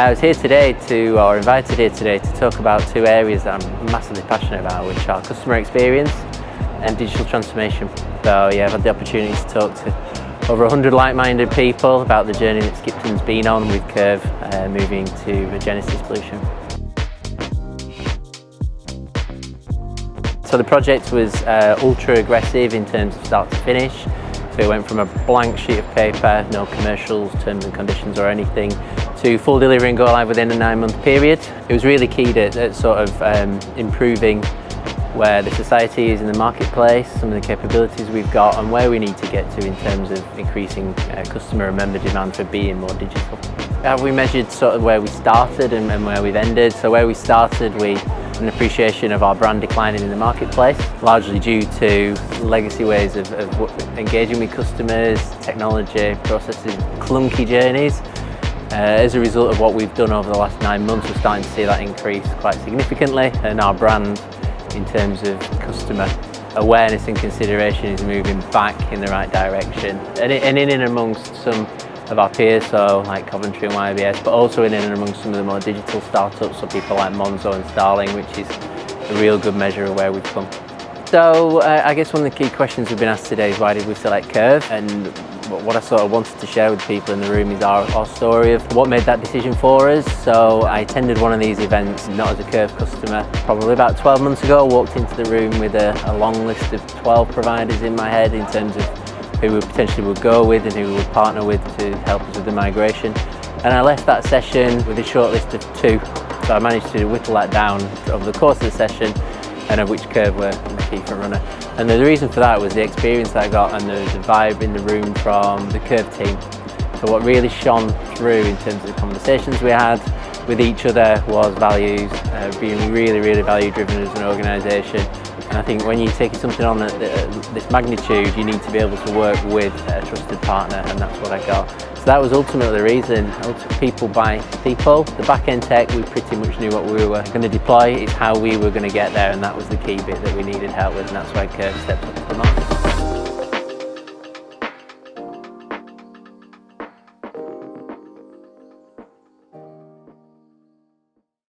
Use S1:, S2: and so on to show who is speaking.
S1: I was here today invited here today to talk about two areas that I'm massively passionate about, which are customer experience and digital transformation. So yeah, I've had the opportunity to talk to over 100 like-minded people about the journey that Skipton's been on with Kerv, moving to a Genesys solution. So the project was ultra aggressive in terms of start to finish. So it went from a blank sheet of paper, no commercials, terms and conditions or anything, to full delivery and go live within a 9-month period. It was really key at sort of improving where the society is in the marketplace, some of the capabilities we've got and where we need to get to in terms of increasing customer and member demand for being more digital. We measured sort of where we started and where we've ended. So where we started, we an appreciation of our brand declining in the marketplace, largely due to legacy ways of engaging with customers, technology, processes, clunky journeys. As a result of what we've done over the last 9 months, we're starting to see that increase quite significantly, and our brand in terms of customer awareness and consideration is moving back in the right direction. And in and amongst some of our peers, so like Coventry and YBS, but also in and amongst some of the more digital startups, so people like Monzo and Starling, which is a real good measure of where we've come. So I guess one of the key questions we've been asked today is why did we select Kerv? And what I sort of wanted to share with people in the room is our story of what made that decision for us. So I attended one of these events, not as a Kerv customer, probably about 12 months ago. Walked into the room with a long list of 12 providers in my head in terms of who we potentially would go with and who we would partner with to help us with the migration. And I left that session with a short list of 2. So I managed to whittle that down over the course of the session, and of which Kerv were the key front runner. And the reason for that was the experience that I got and the vibe in the room from the Kerv team. So what really shone through in terms of the conversations we had with each other was values, being really value driven as an organisation. And I think when you're taking something on this magnitude, you need to be able to work with a trusted partner, and that's what I got. So that was ultimately the reason. People by people. The back-end tech, we pretty much knew what we were going to deploy. It's how we were going to get there, and that was the key bit that we needed help with, and that's why Kerv stepped up to the market.